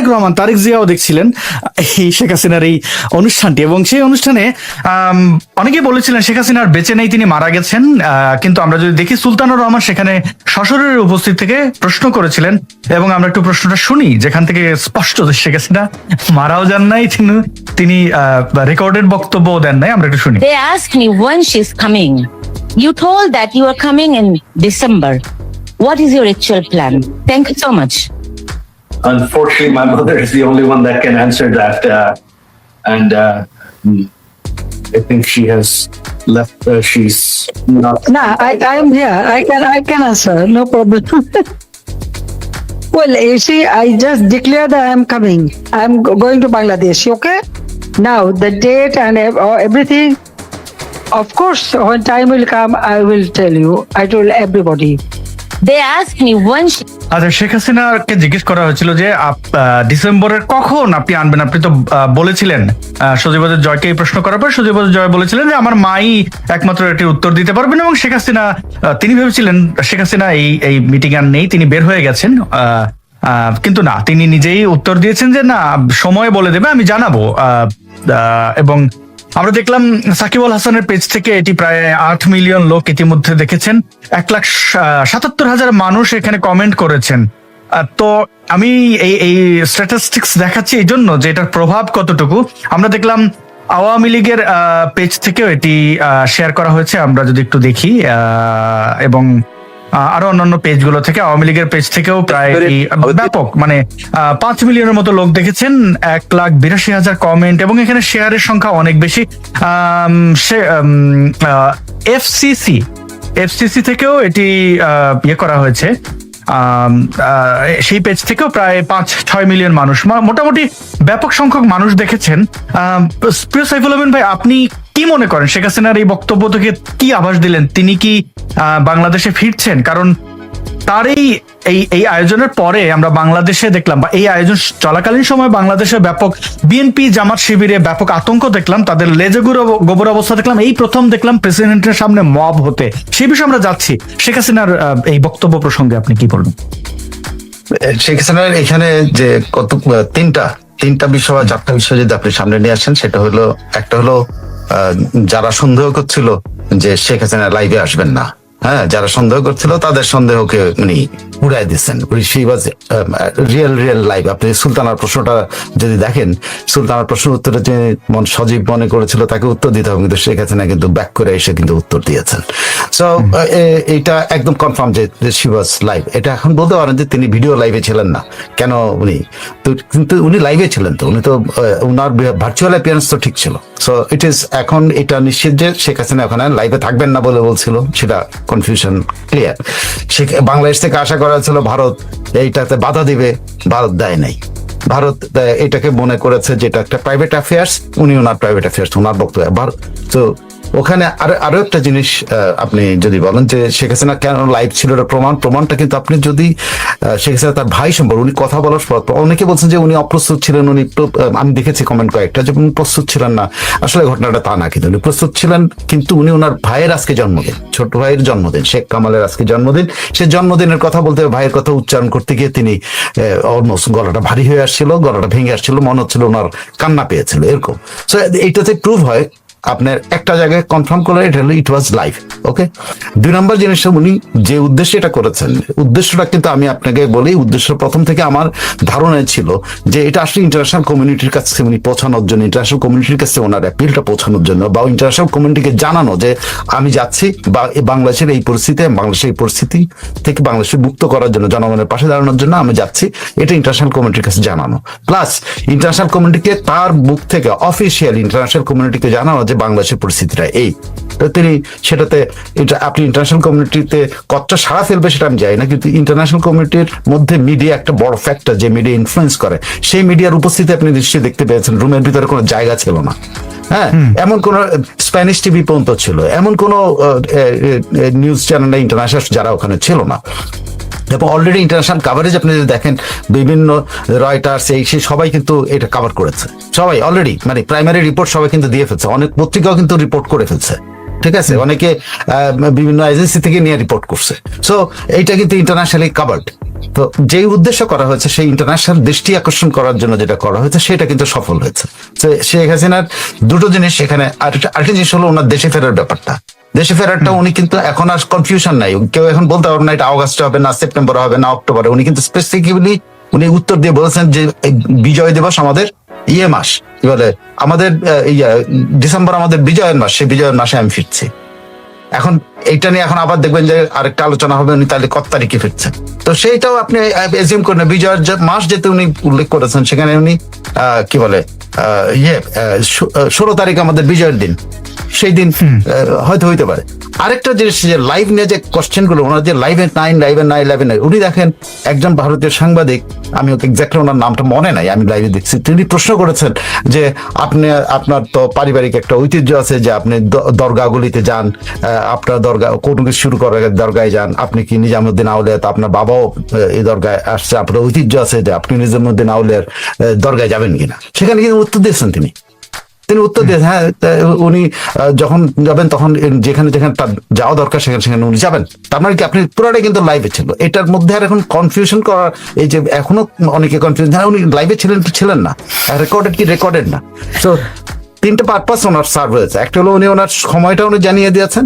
Tarique Rahman, Tarique Xiao দেখছিলেন এই শেখ হাসিনার এই অনুষ্ঠানটি, এবং সেই অনুষ্ঠানে অনেকেই বলেছিলেন শেখ হাসিনার বেঁচে নেই, তিনি মারা গেছেন। কিন্তু আমরা যদি দেখি সুলতানুর রহমান সেখানে সশরীরে উপস্থিত থেকে প্রশ্ন করেছিলেন, এবং আমরা একটু প্রশ্নটা শুনি যেখান থেকে স্পষ্ট যে শেখ হাসিনা মারাও যান নাই, তিনি রেকর্ডেড বক্তব্য দেন নাই। আমরা একটু শুনি। They asked me when she's coming. You told that you are coming in December. What is your actual plan? Thank you so much. Unfortunately, my mother is the only one that can answer that, and I think she has left. She's not. No, I am here. I can answer. No problem. Well, you see, I just declared that I am coming. I am going to Bangladesh. Okay. Now the date and everything. Of course, when time will come, I will tell you. I told everybody. They asked me when she আচ্ছা, শেখ হাসিনাকে জিজ্ঞেস করা হয়েছিল যে ডিসেম্বরের কখন আপনি আনবেন, আপনি তো বলেছিলেন। সজীবদের জয়কে এই প্রশ্ন করার পর সজীবদের জয় বলেছিলেন যে আমার মাই একমাত্র এটির উত্তর দিতে পারবেন, এবং শেখ হাসিনা তিনি ভেবেছিলেন শেখ হাসিনা এই মিটিং আর নেই, তিনি বের হয়ে গেছেন। কিন্তু না, তিনি নিজেই উত্তর দিয়েছেন যে না, সময় বলে দেবে, আমি জানাবো। এবং আমরা দেখলাম সাকিব আল হাসানের পেজ থেকে এটি প্রায় 8 মিলিয়ন লোক ইতিমধ্যে দেখেছেন, 1,77,000 মানুষ এখানে কমেন্ট করেছেন। তো আমি এই স্ট্যাটিস্টিক্স দেখাচ্ছি এই জন্য যে এটার প্রভাব কতটুকু। আমরা দেখলাম আওয়ামী লীগের পেজ থেকেও এটি শেয়ার করা হয়েছে, আমরা যদি একটু দেখি, এবং আরো অন্যান্য পেজগুলো থেকে, আওয়ামী লীগের পেজ থেকেও প্রায় ব্যাপক, মানে 5 মিলিয়নের মতো লোক দেখেছেন, 1,82,000 কমেন্ট, এবং এখানে শেয়ারের সংখ্যা অনেক বেশি। এফসিসি থেকেও এটি ইয়ে করা হয়েছে, সেই পেজ থেকেও প্রায় 5-6 মিলিয়ন মানুষ, মোটামুটি ব্যাপক সংখ্যক মানুষ দেখেছেন। প্রিয় সাইফুল আমিন ভাই, আপনি কি মনে করেন শেখ হাসিনার এই বক্তব্য থেকে কি আভাস দিলেন? তিনি কি বাংলাদেশে ফিরছেন? কারণ তার এই আয়োজনের পরে আমরা বাংলাদেশে দেখলাম, বা এই আয়োজন চলাকালীন সময় বাংলাদেশে ব্যাপক বিএনপি জামাত শিবিরে ব্যাপক আতঙ্ক দেখলাম, তাদের লেজে গোবর অবস্থা দেখলাম, এই প্রথম দেখলাম প্রেসিডেন্টের সামনে মব হতে। সেই বিষয়ে আমরা যাচ্ছি, শেখ হাসিনার এই বক্তব্য প্রসঙ্গে আপনি কি বলবেন? শেখ হাসিনার এখানে যে তিনটা বিষয় বা 4টা বিষয় যদি আপনি সামনে নিয়ে আসেন, সেটা হলো, একটা হলো যারা সন্দেহ করছিল যে শেখ হাসিনা লাইভে আসবেন না, হ্যাঁ, যারা সন্দেহ করছিল তাদের সন্দেহকে উনি উড়াই দিচ্ছেন। Real live. আপনি সুলতানার প্রশ্নটা যদি দেখেন, সুলতানার প্রশ্ন উত্তরে যে সজীব মনে করেছিল তাকে উত্তর দিতে হবে, কিন্তু শেখ হাসিনা কিন্তু ব্যাক করে এসে কিন্তু উত্তর দিয়েছেন। সো এটা একদম কনফার্ম যে শি ওয়াজ লাইভ। এটা এখন বলতে পারেন যে তিনি ভিডিও লাইভে ছিলেন না কেন, উনি তো, কিন্তু উনি লাইভে ছিলেন, তো উনি তো উনার ভার্চুয়াল অ্যাপিয়ারেন্স তো ঠিক ছিল। সো ইট ইজ, এখন এটা নিশ্চিত যে শেখ হাসিনা ওখানে লাইভে থাকবেন না বলে বলছিল, সেটা কনফিউশন ক্লিয়ার। বাংলাদেশ থেকে আশা করা ছিল ভারত এইটাতে বাধা দিবে, ভারত দেয় নাই। ভারত এটাকে মনে করেছে যেটা একটা প্রাইভেট অ্যাফেয়ার্স, উনি ওনার প্রাইভেট অ্যাফেয়ার্স, ওনার বক্তব্য। তো ওখানে আরো একটা জিনিস আপনি যদি বলেন যে শেখ হাসিনা কেন লাইভ ছিল, প্রমাণটা কিন্তু আপনি যদি শেখ হাসিনা তার ভাই সম্পর্কে উনি কথা বলার পর, অনেকে বলছেন যে উনি অপ্রস্তুত ছিলেন, উনি আমি দেখেছি কমেন্ট কয়েকটা যে উনি প্রস্তুত ছিলেন না। আসলে ঘটনাটা তা না, কিন্তু উনি প্রস্তুত ছিলেন, কিন্তু উনি ওনার ভাইয়ের আজকে জন্মদিন, ছোট ভাইয়ের জন্মদিন, শেখ কামালের আজকে জন্মদিন, সে জন্মদিনের কথা বলতে, ভাইয়ের কথা উচ্চারণ করতে গিয়ে তিনি অলমোস্ট গলাটা ভারী হয়ে আসছিল, গলাটা ভেঙে আসছিল, মনে হচ্ছিল ওনার কান্না পেয়েছিল, এরকম। সো এইটাতে প্রুভ হয়, আপনার একটা জায়গায় কনফার্ম করে এটা হলো ইট ওয়াজ লাইভ। ওকে, 2 নম্বর জিনিসটা, উনি যে উদ্দেশ্যে এটা করেছেন, উদ্দেশ্যটা কিন্তু আমি আপনাকে বলি, উদ্দেশ্য প্রথম থেকে আমার ধারণায় ছিল যে এটা আসলে ইন্টারন্যাশনাল কমিউনিটির কাছে উনি পৌঁছানোর জন্য, ইন্টারন্যাশনাল কমিউনিটির কাছে ওনার অ্যাপিলটা পৌঁছানোর জন্য, বা ইন্টারন্যাশনাল কমিউনিটিকে জানানো যে আমি যাচ্ছি, বা বাংলাদেশের এই পরিস্থিতি, বাংলাদেশের এই পরিস্থিতি থেকে বাংলাদেশকে মুক্ত করার জন্য, জনগণের পাশে দাঁড়ানোর জন্য আমি যাচ্ছি, এটা ইন্টারন্যাশনাল কমিউনিটির কাছে জানানো, প্লাস ইন্টারন্যাশনাল কমিউনিটিকে তার মুখ থেকে অফিসিয়াল ইন্টারন্যাশনাল কমিউনিটিকে জানানো যে বাংলাদেশের পরিস্থিতিটা এই। তো তিনি সেটাতে, এটা আপনি ইন্টারন্যাশনাল কমিউনিটিতে কতটা সাড়া ফেলবে সেটা আমি জানি না, কিন্তু ইন্টারন্যাশনাল কমিউনিটির মধ্যে মিডিয়া একটা বড় ফ্যাক্টর, যে মিডিয়া ইনফ্লুয়েন্স করে, সেই মিডিয়ার উপস্থিতি আপনি নিশ্চয়ই দেখতে পেয়েছেন। রুমের ভিতরে কোনো জায়গা ছিল না, হ্যাঁ, এমন কোন স্প্যানিশ টিভি পর্যন্ত ছিল, এমন কোন নিউজ চ্যানেল ইন্টারন্যাশনাল যারা ওখানে ছিল না। এবং অলরেডি ইন্টারন্যাশনাল কাভারেজ আপনি যদি দেখেন, বিভিন্ন রয়টার্স সেই সবাই কিন্তু এটা কভার করেছে, সবাই অলরেডি, মানে প্রাইমারি রিপোর্ট সবাই কিন্তু দিয়ে ফেলছে, অনেক পত্রিকাও কিন্তু রিপোর্ট করে ফেলছে, ঠিক আছে, অনেকে বিভিন্ন এজেন্সি থেকে নিয়ে রিপোর্ট করছে। সো এইটা কিন্তু ইন্টারন্যাশনালি কাভার্ড। তো যেই উদ্দেশ্য করা হয়েছে সেই ইন্টারন্যাশনাল দৃষ্টি আকর্ষণ করার জন্য যেটা করা হয়েছে সেটা কিন্তু সফল হয়েছে। তো শেখ হাসিনার দুটো জিনিস এখানে, আরেকটা জিনিস হলো ওনার দেশে ফেরার ব্যাপারটা। দেশে ফেরারটা উনি কিন্তু এখন আর কনফিউশন নাই, কেউ এখন বলতে পারবে না এটা আগস্টে হবে না সেপ্টেম্বর হবে না অক্টোবরে। উনি কিন্তু স্পেসিফিকলি উনি উত্তর দিয়ে বলেছেন যে এই বিজয় দিবস আমাদের মাস, কি বলে আমাদের ডিসেম্বর আমাদের বিজয়ের মাস, সেই বিজয়ের মাসে আমি ফিরছি। এখন এইটা নিয়ে এখন আবার দেখবেন যে আরেকটা আলোচনা হবে উনি তাহলে কত তারিখে ফিরছেন। তো সেইটাও আপনি এজিউম করেন, বিজয়ের মাস যেতে উনি উল্লেখ করেছেন সেখানে উনি কি বলে 16 তারিখ আমাদের বিজয়ের দিন, সেই দিন হয়তো হইতে পারে। আরেকটা জিনিস যে লাইভ নিয়ে যে কোশ্চেন গুলো ওনার যে লাইভে 11 উনি দেখেন একজন ভারতীয় সাংবাদিক, আমি ওকে এক্স্যাক্টলি ওনার নামটা মনে নাই, আমি লাইভে দেখছি, তিনি প্রশ্ন করেছেন যে আপনার তো পারিবারিক একটা ঐতিহ্য আছে যে আপনি দরগাগুলিতে যান, আপনার দরগা কোনো কিছু শুরু করার আগে দরগায় যান, আপনি কি নিজামুদ্দিন আউলিয়া, তো আপনার বাবাও এই দরগায় আসছে, আপনার ঐতিহ্য আছে যে আপনি নিজামুদ্দিন আউলিয়ার দরগায় যাবেন কিনা। সেখানে কিন্তু উত্তর দিয়েছেন তিনি উত্তর দিয়েছেন হ্যাঁ উনি যখন যাবেন তখন যেখানে যেখানে তার যাওয়া দরকার সেখানে সেখানে উনি যাবেন। তার মানে কি আপনি পুরোটাই কিন্তু লাইভে ছিল। এটার মধ্যে আর এখন কনফিউশন করার, এই যে এখনো অনেকে কনফিউশন, হ্যাঁ উনি লাইভে ছিলেন কি ছিলেন না, রেকর্ডেড কি রেকর্ডেড না। তো তিনটা পারপাস ওনার সার্ভ হয়েছে। একটা হলো উনি ওনার সময়টা উনি জানিয়ে দিয়েছেন,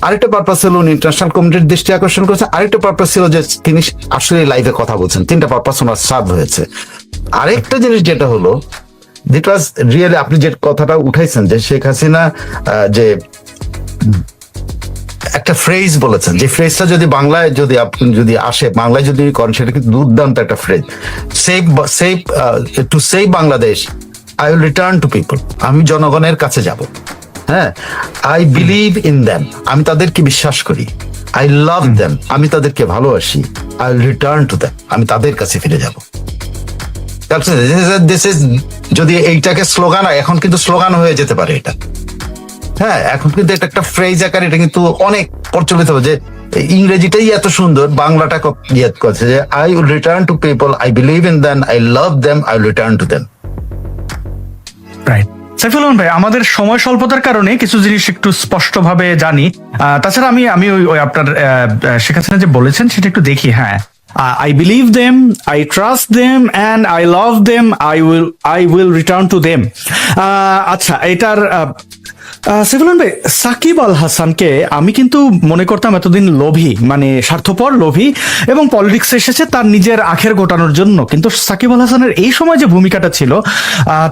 আরেকটা পারপাস হলো উনি ইন্টারন্যাশনাল কমিউনিটির দৃষ্টি আকর্ষণ করেছেন, আরেকটা পারপাস ছিল যে তিনি আসলে লাইভে কথা বলছেন। তিনটা পারপাস ওনার সার্ভ হয়েছে। আরেকটা জিনিস যেটা হলো ইট ওয়াজ রিয়েলি, আপনি যে কথাটা উঠাইছেন যে শেখ হাসিনা যে একটা ফ্রেজ বলেছেন, যে ফ্রেজটা যদি বাংলায় যদি আপনি যদি আসে, বাংলায় যদি করেন সেটা কিন্তু দুর্দান্ত একটা phrase, to save Bangladesh I will return to people, আমি জনগণের কাছে যাব। হ্যাঁ, আই বিলিভ ইন দ্যাম, আমি তাদেরকে বিশ্বাস করি। আই লাভ দ্যাম, আমি তাদেরকে ভালোবাসি। I will return to them, আমি তাদের কাছে ফিরে যাব। যদি এইটাকে স্লোগান, এখন কিন্তু স্লোগান হয়ে যেতে পারে এটা। হ্যাঁ, এখন কিন্তু এটা একটা ফ্রেজ আকার, এটা কিন্তু অনেক প্রচলিত হবে যে ইংরেজিটাই এত সুন্দর, বাংলাটা ইয়াদ করছে যে I will return to people, I believe in them, I love them, I will return to them. Right. Saiful Rahman ভাই, আমাদের সময় স্বল্পতার কারণে কিছু জিনিস একটু স্পষ্টভাবে জানি। তাছাড়া আমি ওই আপনার শেখ হাসিনা যে বলেছেন সেটা একটু দেখি। হ্যাঁ, I believe them, I trust them, and I love them. I will return to them. আচ্ছা, এটার সাইফুল ভাই, সাকিব আল হাসানকে আমি কিন্তু মনে করতাম এতদিন লোভী, মানে স্বার্থপর, লোভী, এবং পলিটিক্সে এসেছে তার নিজের আখের গোটানোর জন্য। কিন্তু সাকিব আল হাসানের এই সময় যে ভূমিকাটা ছিল,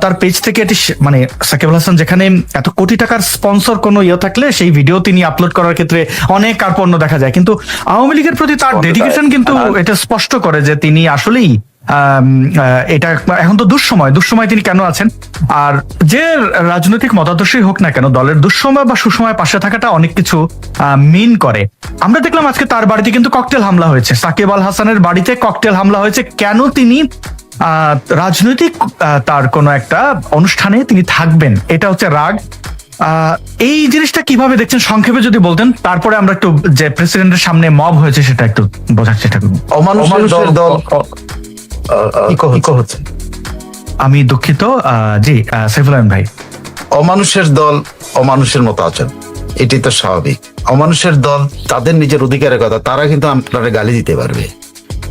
তার পেজ থেকে এটি মানে সাকিব আল হাসান যেখানে এত কোটি টাকার স্পন্সর কোনো ইয়ে থাকলে সেই ভিডিও তিনি আপলোড করার ক্ষেত্রে অনেক কার্পণ্য দেখা যায়, কিন্তু আওয়ামী লীগের প্রতি তার ডেডিকেশন কিন্তু এটা স্পষ্ট করে যে তিনি আসলেই এটা এখন তো দুঃসময় তিনি কেন আছেন। আর যে রাজনৈতিক মতাদর্শই হোক না কেন, দলের দুঃসময় বা সুসময় পাশে থাকাটা অনেক কিছু মিন করে। আমরা দেখলাম আজকে তার বাড়িতে কিন্তু ককটেল হামলা হয়েছে, সাকিব আল হাসানের বাড়িতে ককটেল হামলা হয়েছে। কেন? তিনি রাজনৈতিক তার কোনো একটা অনুষ্ঠানে তিনি থাকবেন, এটা হচ্ছে রাগ। এই জিনিসটা কিভাবে দেখছেন সংক্ষেপে যদি বলতেন, তারপরে আমরা একটু যে প্রেসিডেন্টের সামনে মব হয়েছে সেটা একটু বোঝার চেষ্টা করব। অমানুষের দল হচ্ছে, আমি দুঃখিত। জি সাইফুল রহমান ভাই, অমানুষের দল অমানুষের মতো আচরণ, এটি তো স্বাভাবিক। অমানুষের দল তাদের নিজের অধিকারের কথা, তারা কিন্তু আপনারা গালি দিতে পারবে,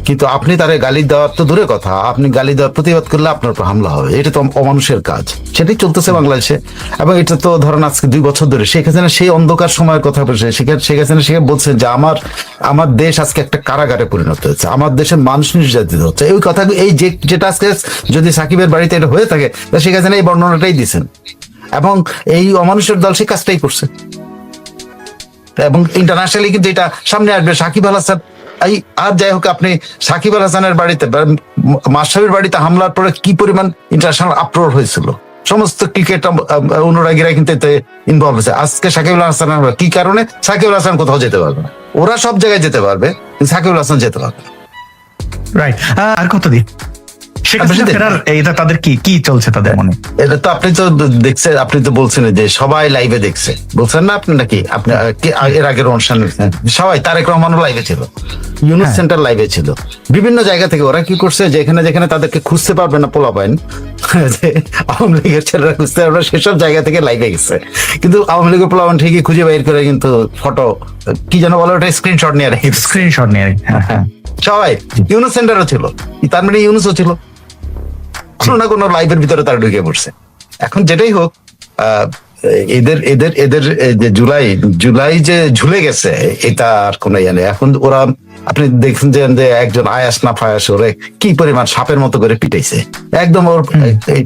কিন্তু আপনি তারা গালি দেওয়ার তো দূরে কথা, আপনি গালি দেওয়ার প্রতিবাদ করলে আপনার উপর হামলা হবে। এটা তো অমানুষের কাজ, সেটাই চলতেছে বাংলাদেশে। এবং এটা তো ধরেন আজকে 2 বছর ধরে শেখ হাসিনা সেই অন্ধকার সময়ের কথা বলছে। শেখ হাসিনা সে বলছেন যে আমার দেশ আজকে একটা কারাগারে পরিণত হয়েছে, আমার দেশের মানুষ নির্যাতিত হচ্ছে। এই কথা, এই যেটা আজকে যদি সাকিবের বাড়িতে এটা হয়ে থাকে, শেখ হাসিনা এই বর্ণনাটাই দিচ্ছেন, এবং এই অমানুষের দল সেই কাজটাই করছে। এবং ইন্টারন্যাশনালি কিন্তু এটা সামনে আসবে। সাকিব আল হাসান আর যাই হোক, আপনি সাকিব আল হাসানের বাড়িতে, মাশরাফির বাড়িতে হামলার পরে কি পরিমাণ ইন্টারন্যাশনাল আপরোর হয়েছিল, সমস্ত ক্রিকেট অনুরাগীরা কিন্তু এতে ইনভলভ হয়েছে। আজকে সাকিব আল হাসান কি কারণে? সাকিব আল হাসান কোথাও যেতে পারবে না, ওরা সব জায়গায় যেতে পারবে, সাকিব আল হাসান যেতে পারবে না। রাইট। আর কতদিন শেখ হাসিনা ফেরার এটা তাদের কি চলছে তাদের মনে? এটা তো আপনি তো দেখছেন, আপনি তো বলছেন যে সবাই লাইভে দেখছে, বলছেন না আপনি নাকি? আপনি এর আগের অনুষ্ঠানে সবাই, তারেক রহমানও লাইভে ছিল, ইউনুস সেন্টার লাইভে ছিল, বিভিন্ন জায়গা থেকে ওরা কি করছে, যেখানে যেখানে তাদেরকে খুঁজতে পারবে না পোলাপাইন, আওয়ামী লীগের ছেলেরা খুঁজতে পারবে না, সেসব জায়গা থেকে লাইভে গেছে। কিন্তু আওয়ামী লীগের পোলাপাইন ঠিকই খুঁজে বাইর করে কিন্তু ফটো কি যেন বলে ওটা স্ক্রিনশট নিয়ে রেখে, স্ক্রিনশট নিয়ে। হ্যাঁ, সবাই। ইউনুস সেন্টারও ছিল, তার মানে ইউনুসও ছিল, কোনো না কোনো লাইফের ভিতরে তারা ঢুকে পড়ছে। এখন যেটাই হোক, এদের এদের এদের যে জুলাই যে ঝুলে গেছে, এটা আর কোনো ইয়ে নেই। এখন ওরা, আপনি দেখছেন যে একজন আয়াস না ফায়াস ওরে কি পরিমাণ সাপের মতো করে পিটাইছে, একদম ওর এই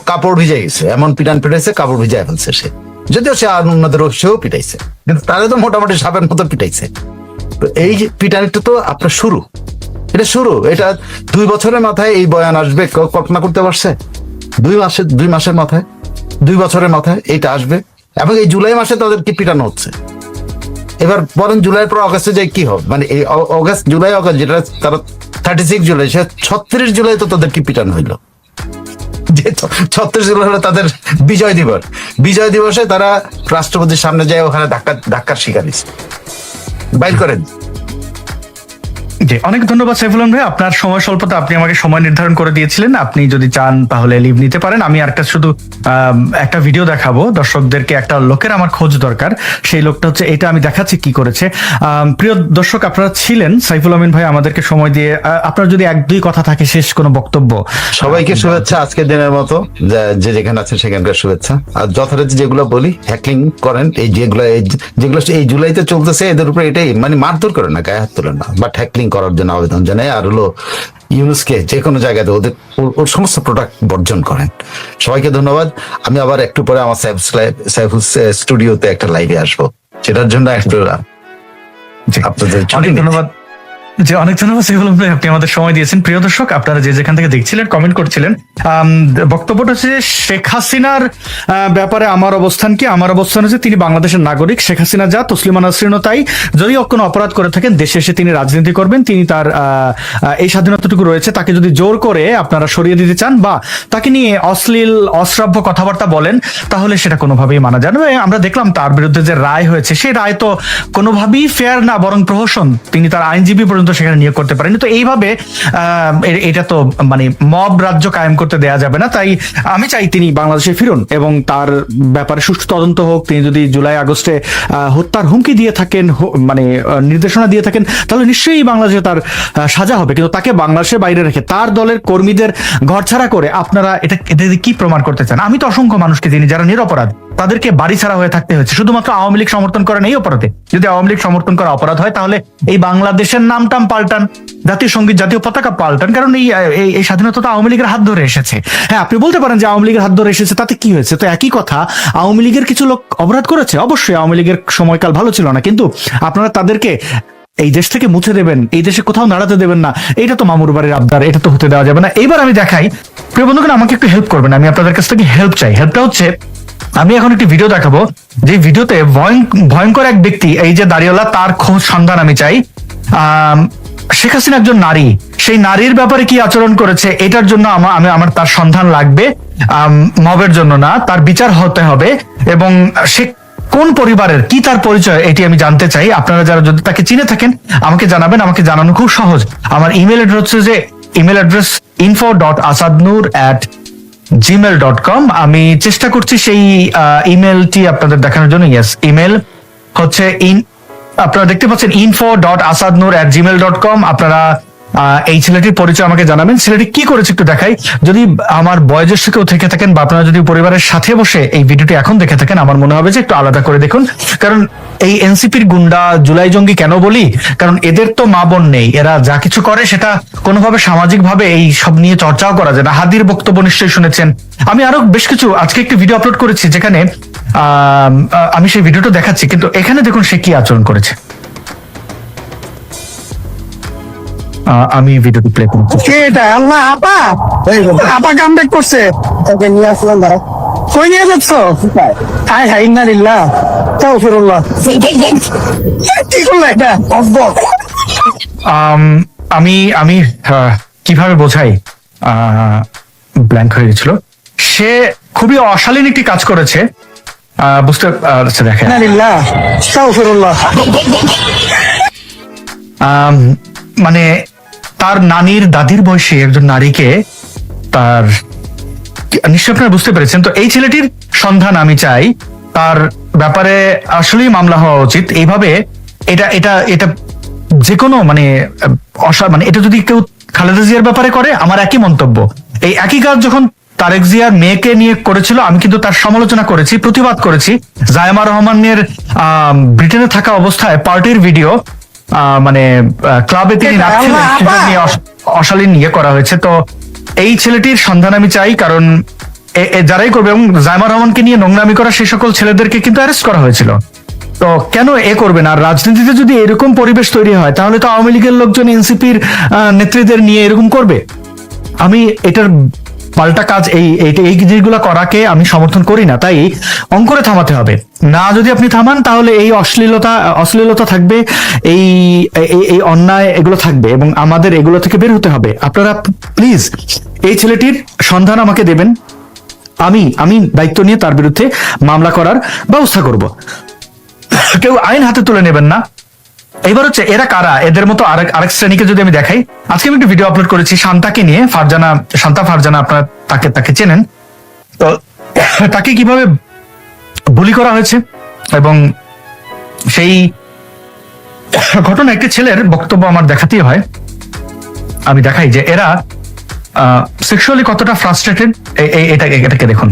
কাপড় ভিজে গেছে, এমন পিটান পিটাইছে, কাপড় ভিজায় ফেলছে সে। যদিও সে আর অন্যদের সেও পিটাইছে, কিন্তু তাহলে তো মোটামুটি সাপের মতো পিটাইছে। তো এই যে পিটানিটা তো আপনার শুরু, এটা শুরু। এটা 2 বছরের মাথায় এই বয়ান আসবে, কেউ কল্পনা করতে পারছে? 2 মাসের মাথায়, 2 বছরের মাথায় এইটা আসবে, এবং এই জুলাই মাসে তাদের কি পিটানো হচ্ছে। এবার বলেন জুলাইয়ের পর অগাস্টে যাই কি হবে, মানে এই জুলাই অগাস্ট, যেটা তারা 36 জুলাই, সে 36 জুলাই তো তাদের কি পিটানো হইলো। যে 36 জুলাই হলো তাদের বিজয় দিবস। বিজয় দিবসে তারা রাষ্ট্রপতির সামনে যায়, ওখানে ধাক্কার শিকার হয়েছে। বাইর করেন। জি, অনেক ধন্যবাদ সাইফুল আলম ভাই, আপনার সময় স্বল্পতা, আপনি আমাকে সময় নির্ধারণ করে দিয়েছিলেন। আপনি যদি চান তাহলে লিভ নিতে পারেন। আমি একটা ভিডিও দেখাবো দর্শকদেরকে, একটা লোকের আমার খোঁজ দরকার। সেই লোকটা হচ্ছে এটা, আমি দেখাচ্ছি কি করেছে। প্রিয় দর্শক, আপনারা ছিলেন, সাইফুল আমিন ভাই আমাদেরকে সময় দিয়ে, আপনার যদি 1-2 কথা থাকে, শেষ কোনো বক্তব্য। সবাইকে শুভেচ্ছা আজকের দিনের মতো, যে যেখানে আছেন সেখানকার শুভেচ্ছা। আর যথারীতি যেগুলো বলি, হ্যাকলিং করেন, এই যেগুলো এই জুলাইতে চলতেছে, এদের উপরে এটাই মানে মারধর করেন না, গায়ে হাত তোলেন না, বাট হ্যাকলিং করার জন্য আবেদন জানাই। আর হলো ইউনুসকে যে কোনো জায়গাতে ওর সমস্ত প্রোডাক্ট বর্জন করেন। সবাইকে ধন্যবাদ। আমি আবার একটু পরে আমার সাইফুল স্টুডিওতে একটা লাইভে আসবো, সেটার জন্য একটু আপনাদের অনেক ধন্যবাদ। অনেক ধন্যবাদ সাইফুল আলম ভাই, আপনি আমাদের সময় দিয়েছেন। প্রিয় দর্শক, আপনারা যে যেখান থেকে দেখছিলেন, কমেন্ট করছিলেন, বক্তব্যটা হচ্ছে শেখ হাসিনার ব্যাপারে আমার অবস্থান কি? আমার অবস্থান হচ্ছে তিনি বাংলাদেশের নাগরিক, শেখ হাসিনা যা, তসলিমা নাসরিনও তাই। যদি কোনো অপরাধ করে থাকেন, দেশে এসে তিনি রাজনীতি করবেন, তিনি তার এই স্বাধীনতাটুকু রয়েছে। তাকে যদি জোর করে আপনারা সরিয়ে দিতে চান বা তাকে নিয়ে অশ্লীল অশ্রাব্য কথাবার্তা বলেন, তাহলে সেটা কোনোভাবেই মানা যায় না। আমরা দেখলাম তার বিরুদ্ধে যে রায় হয়েছে, সেই রায় তো কোনোভাবেই ফেয়ার না, বরং প্রহসন। তিনি তার আইনজীবী পর্যন্ত সেখানে নিয়োগ করতে পারেনি। তো এইভাবে এটা তো মানে মব রাজ্য কায়েম করতে দেয়া যাবে না। তাই আমি চাই তিনি বাংলাদেশে ফিরুন এবং তার ব্যাপারে সুষ্ঠু তদন্ত হোক। তিনি যদি জুলাই আগস্টে হত্যার হুমকি দিয়ে থাকেন, মানে নির্দেশনা দিয়ে থাকেন, তাহলে নিশ্চয়ই বাংলাদেশে তার সাজা হবে। কিন্তু তাকে বাংলাদেশের বাইরে রেখে তার দলের কর্মীদের ঘরছাড়া করে আপনারা এটা কি প্রমাণ করতে চান? আমি তো অসংখ্য মানুষকে চিনি যারা নিরপরাধ, তাদেরকে বাড়ি ছাড়া হয়ে থাকতে হয়েছে শুধুমাত্র আওয়ামী লীগ সমর্থন করেন এই অপরাধে। যদি আওয়ামী লীগ সমর্থন করা অপরাধ হয়, তাহলে এই বাংলাদেশের নামটাম পাল্টান, জাতীয় সঙ্গীত, জাতীয় পতাকা পাল্টান, কারণ এই স্বাধীনতা তো আওয়ামী লীগের হাত ধরে এসেছে। হ্যাঁ, আপনি বলতে পারেন যে আওয়ামী লীগের হাত ধরে এসেছে, তাতে কি হয়েছে? তো একই কথা, আওয়ামী লীগের কিছু লোক অপরাধ করেছে, অবশ্যই আওয়ামী লীগের সময়কাল ভালো ছিল না, কিন্তু আপনারা তাদেরকে এই দেশ থেকে মুছে দেবেন, এই দেশে কোথাও দাঁড়াতে দেবেন না, এটা তো মামুর বাড়ির আবদার, এটা তো হতে দেওয়া যাবে না। এইবার আমি দেখাই, প্রিয় বন্ধুগণ, আমাকে একটু হেল্প করবেন, আমি আপনাদের কাছ থেকে হেল্প চাই। হেল্পটা হচ্ছে, আমি এখন একটি ভিডিও দেখাবো, যে ভিডিওতে ভয়ঙ্কর এক ব্যক্তি, এই যে দাড়িওয়ালা, তার খোঁজ সন্ধান আমি চাই। শেখ হাসিনা একজন নারী, সেই নারীর ব্যাপারে কি আচরণ করেছে, এটার জন্য আমার তার সন্ধান লাগবে, মবের জন্য না, তার বিচার হতে হবে। এবং সে কোন পরিবারের, কি তার পরিচয়, এটি আমি জানতে চাই। আপনারা যারা যদি তাকে চিনে থাকেন আমাকে জানাবেন, আমাকে জানানো খুব সহজ। আমার ইমেল অ্যাড্রেস হচ্ছে যে info.asadnoor@gmail.com। আমি চেষ্টা করছি সেই ইমেলটি আপনাদের দেখানোর জন্য। ইয়েস, ইমেল হচ্ছে আপনারা দেখতে পাচ্ছেন info.asadnoor@gmail.com। আপনারা এই ছেলেটির পরিচয় আমাকে জানাবেন। ছেলেটি কি করেছে একটু দেখাই। যদি আমার বয়োজ্যেষ্ঠ কেউ থেকে থাকেন বা আপনারা যদি পরিবারের সাথে বসে এই ভিডিওটি এখন দেখে থাকেন, আমার মনে হবে যে একটু আলাদা করে দেখুন। কারণ এই এনসিপির গুন্ডা, জুলাই জঙ্গি কেন বলি, কারণ এদের তো মা বোন নেই। এরা যা কিছু করে সেটা কোনোভাবে সামাজিক ভাবে এই সব নিয়ে চর্চাও করা যায় না। হাদির বক্তব্য নিশ্চয়ই শুনেছেন। আমি আরো বেশ কিছু আজকে একটি ভিডিও আপলোড করেছি, যেখানে আমি সেই ভিডিওটা দেখাচ্ছি, কিন্তু এখানে দেখুন সে কি আচরণ করেছে। আমি ভিডিওটি প্লে করছি। এটা আল্লাহ, আপা কামব্যাক করছে, ওকে নিয়ে আসলাম। দাঁড়াও, কই নিয়ে যাচ্ছ? হাই হাই, ইন্না লিল্লাহ, তাওফিরুল্লাহ। কি করলে এটা? আমি কিভাবে বোঝাই, ব্ল্যাঙ্ক হয়ে গেছিল। সে খুবই অশালীন একটি কাজ করেছে, বুঝতে দেখেন। ইন্না লিল্লাহ, তাওফিরুল্লাহ। মানে তার নানির দাদির বয়সী একজন নারীকে, তার নিশ্চয় আপনারা বুঝতে পেরেছেন। তো এই ছেলেটির সন্ধান আমি চাই, তার ব্যাপারে আসলেই মামলা হওয়া উচিত। এইভাবে এটা যে কোনো মানে মানে এটা যদি কেউ খালেদা জিয়ার ব্যাপারে করে আমার একই মন্তব্য। এই একই কাজ যখন তারেক জিয়ার মেয়েকে নিয়ে করেছিল আমি কিন্তু তার সমালোচনা করেছি, প্রতিবাদ করেছি। জায়মা রহমানের ব্রিটেনে থাকা অবস্থায় পার্টির ভিডিও মানে ক্লাবে তিনি নাচছিলেন সেটা নিয়ে অশালীন নিয়ে করা হয়েছে। তো এই ছেলেটির সন্ধান আমি চাই, কারণ যারাই করবে, এবং জায়মা রহমানকে নিয়ে নোংরামি করা সেই সকল ছেলেদেরকে কিন্তু অ্যারেস্ট করা হয়েছিল। তো কেন করবে না? আর রাজনীতিতে যদি এরকম পরিবেশ তৈরি হয় তাহলে তো আওয়ামী লীগের লোকজন এনসিপির নেত্রীদের নিয়ে এরকম করবে। আমি এটার পাল্টা কাজ এই জিনিসগুলো করাকে আমি সমর্থন করি না। তাই অঙ্কুরে থামাতে হবে না। যদি আপনি থামান তাহলে এই অশ্লীলতা থাকবে, এই এই অন্যায় এগুলো থাকবে, এবং আমাদের এগুলো থেকে বের হতে হবে। আপনারা প্লিজ এই ছেলেটির সন্ধান আমাকে দেবেন, আমি দায়িত্ব নিয়ে তার বিরুদ্ধে মামলা করার ব্যবস্থা করব। কেউ আইন হাতে তুলে নেবেন না। এবার হচ্ছে এরা কারা, এদের মতো আরেক শ্রেণীকে যদি আমি দেখাই, আজকে আমি একটা ভিডিও আপলোড করেছি শান্তাকে নিয়ে, শান্তা ফারজানা, আপনারা তাকে চেনেন। তো তাকে কিভাবে বুলি করা হয়েছে, এবং সেই ঘটনা একটি ছেলের বক্তব্য আমার দেখাতেই হয়। আমি দেখাই যে এরা সেক্সুয়ালি কতটা ফ্রাস্ট্রেটেড, এটাকে দেখুন,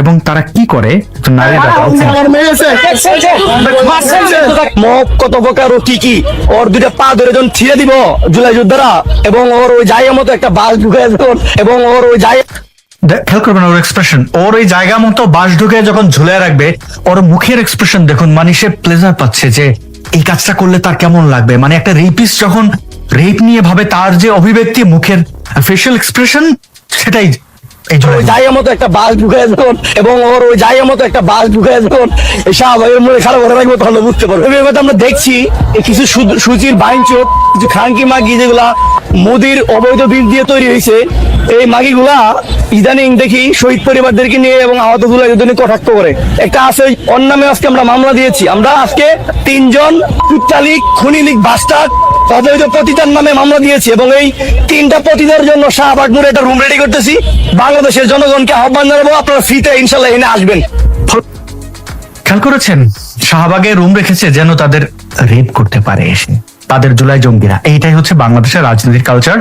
এবং তারা কি করে। কত প্রকার ও কি ওর দুইটা পা ধরে যখন ছিঁড়ে দিব জুলাই যোদ্ধারা, এবং ওর ওই জায়গা মতো একটা বাস ঢুকে এবং ওর ওই জায়গা খেয়াল করবেন ওর এক্সপ্রেশন, ওর ওই জায়গা মতো বাস ঢুকে যখন ঝুলে রাখবে, ওর মুখের এক্সপ্রেশন দেখুন, মানে সে প্লেজার পাচ্ছে যে এই কাজটা করলে তার কেমন লাগবে। মানে একটা রেপিস্ট যখন রেপ নিয়ে ভাবে, তার যে অভিব্যক্তি, মুখের ফেশিয়াল এক্সপ্রেশন, সেটাই ওই জায়গা মতো একটা বাস ঢুকে এবং ওর ওই জায়গা মতো একটা বাস ঢুকে স্বাভাবিক মনে খারাপ করে রাখবো, তাহলে বুঝতে পারবো। আমরা দেখছি কিছু সুচির বাইনচোট, কিছু খানকি মাগি যেগুলা মোদির অবৈধ বিল দিয়ে তৈরি হয়েছে, এই মাগিগুলা ইদানিং দেখি শহীদ পরিবারদেরকে নিয়ে এবং আহতগুলো কটাক্ষ করে। একটা আছে ওর নামে আজকে আমরা মামলা দিয়েছি। আমরা আজকে 3 জন কুট্টালিক খুনি লীগ বাস্টার্ড অবৈধ পতিতার নামে মামলা দিয়েছি, এবং এই 3টা পতিতার জন্য শাহবাগ মোড়ে একটা রুম রেডি করতেছি। বাংলাদেশের জনগণকে আহ্বান জানাবো, আপনারা ফ্রিতে ইনশাল্লাহ এনে আসবেন। খেয়াল করেছেন শাহবাগে রুম রেখেছে যেন তাদের রেপ করতে পারে এসে, তাদের জুলাই জঙ্গিরা। এইটাই হচ্ছে বাংলাদেশের রাজনীতির কালচার।